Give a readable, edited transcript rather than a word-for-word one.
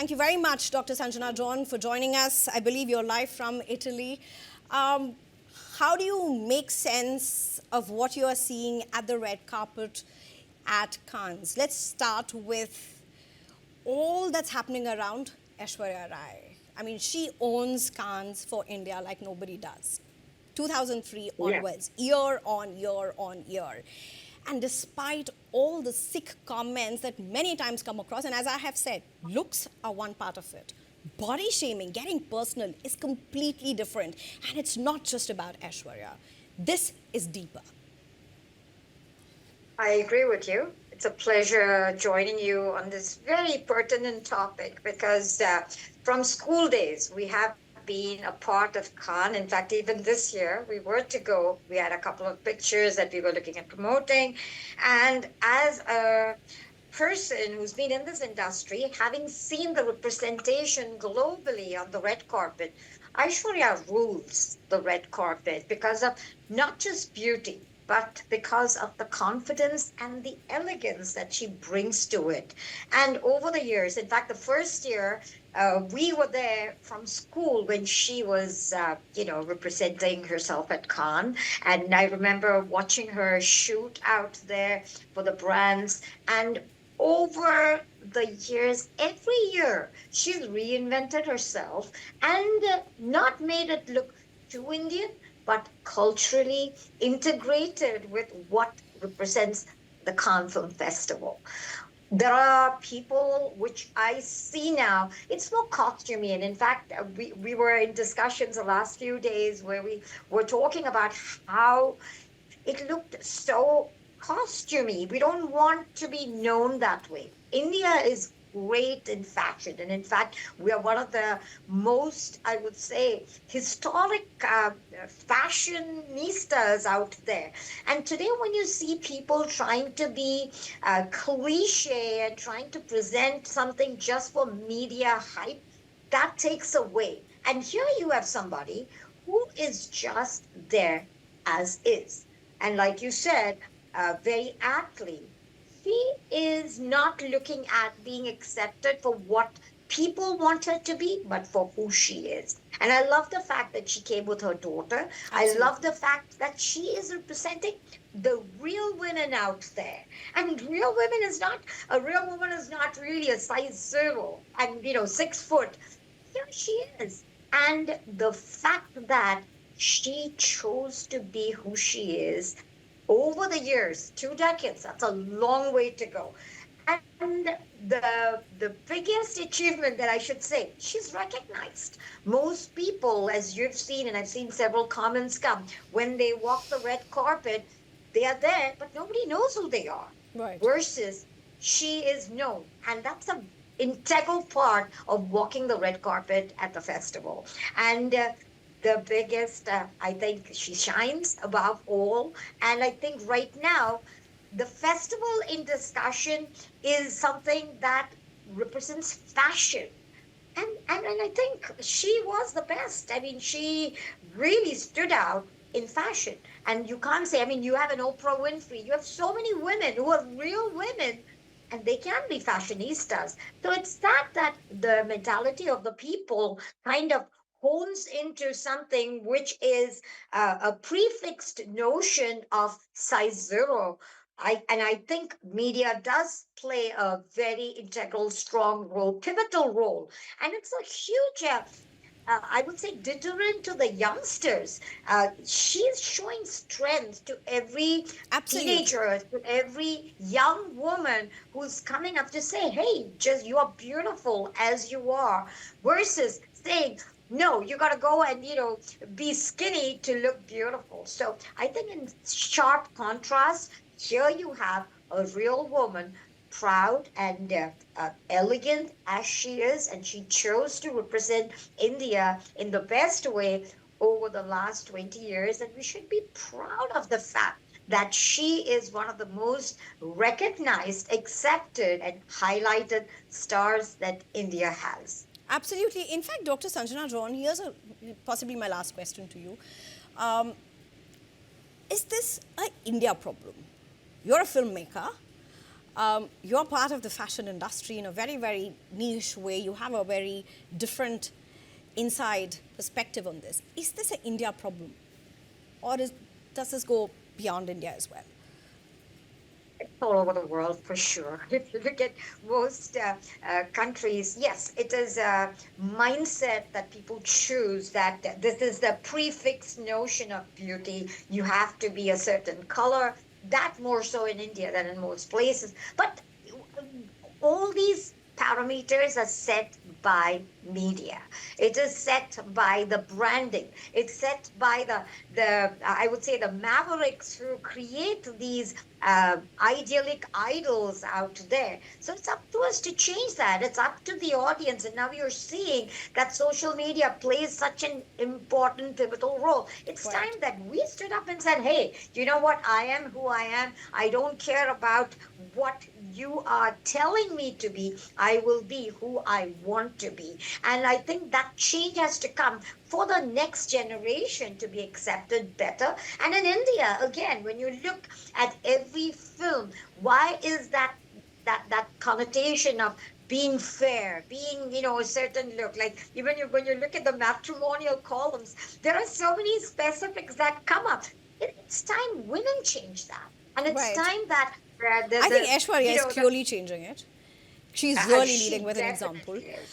Thank you very much, Dr. Sanjana John, for joining us. I believe you're live from Italy. How do you make sense of what you are seeing at the red carpet at Cannes? Let's start with all that's happening around Aishwarya Rai. I mean, she owns Cannes for India like nobody does. 2003 Yeah. onwards, year on year on year. And despite all the sick comments that many times come across, and as I have said, looks are one part of it. Body shaming, getting personal, is completely different. And it's not just about Aishwarya. This is deeper. I agree with you. It's a pleasure joining you on this very pertinent topic because from school days, we have been a part of Cannes. In fact, even this year, we were to go. We had a couple of pictures that we were looking at promoting. And as a person who's been in this industry, having seen the representation globally on the red carpet, Aishwarya rules the red carpet because of not just beauty, but because of the confidence and the elegance that she brings to it. And over the years, in fact, the first year, we were there from school when she was, representing herself at Cannes. And I remember watching her shoot out there for the brands. And over the years, every year, she's reinvented herself and not made it look too Indian, but culturally integrated with what represents the Cannes Film Festival. There are people which I see now, it's more costumey. And in fact, we were in discussions the last few days where we were talking about how it looked so costumey. We don't want to be known that way. India is great in fashion. And in fact, we are one of the most, I would say, historic fashionistas out there. And today, when you see people trying to be cliche and trying to present something just for media hype, that takes away. And here you have somebody who is just there as is. And like you said, very aptly, she is not looking at being accepted for what people want her to be, but for who she is. And I love the fact that she came with her daughter. I love Absolutely. the fact that she is representing the real women out there. And a real woman is not really a size zero and, 6 foot. Here she is. And the fact that she chose to be who she is over the years, 2 decades, that's a long way to go. And the biggest achievement that I should say, she's recognized. Most people, as you've seen, and I've seen several comments come, when they walk the red carpet, they are there, but nobody knows who they are. Right. Versus she is known. And that's a integral part of walking the red carpet at the festival. And the biggest, I think she shines above all. And I think right now, the festival in discussion is something that represents fashion. And I think she was the best. I mean, she really stood out in fashion. And you can't say, I mean, you have an Oprah Winfrey, you have so many women who are real women and they can be fashionistas. So it's that the mentality of the people kind of hones into something which is a prefixed notion of size zero. I think media does play a very integral, strong role, pivotal role, and it's a huge I would say, deterrent to the youngsters. She's showing strength to every Absolutely. teenager, to every young woman who's coming up to say, hey, just you are beautiful as you are, versus saying, no, you got to go and, be skinny to look beautiful. So I think in sharp contrast, here you have a real woman, proud and elegant as she is, and she chose to represent India in the best way over the last 20 years. And we should be proud of the fact that she is one of the most recognized, accepted, and highlighted stars that India has. Absolutely. In fact, Dr. Sanjana John, here's possibly my last question to you. Um, is this an India problem? You're a filmmaker. You're part of the fashion industry in a very, very niche way. You have a very different inside perspective on this. Is this an India problem? Or does this go beyond India as well? All over the world for sure. If you look at most countries, yes, it is a mindset that people choose that this is the prefix notion of beauty. You have to be a certain color. That more so in India than in most places. But all these parameters are set by media. It is set by the branding. It's set by the I would say the mavericks who create these idyllic idols out there. So it's up to us to change that. It's up to the audience. And now you're seeing that social media plays such an important, pivotal role. It's Right. time that we stood up and said, hey, you know what? I am who I am. I don't care about what you are telling me to be. I will be who I want to be. And I think that change has to come for the next generation to be accepted better. And in India, again, when you look at every film, why is that connotation of being fair, being, a certain look? Like even when you look at the matrimonial columns, there are so many specifics that come up. It's time women change that. And it's Right. time that I think you Aishwarya is know, the clearly changing it. She's really leading she with an example. definitely is.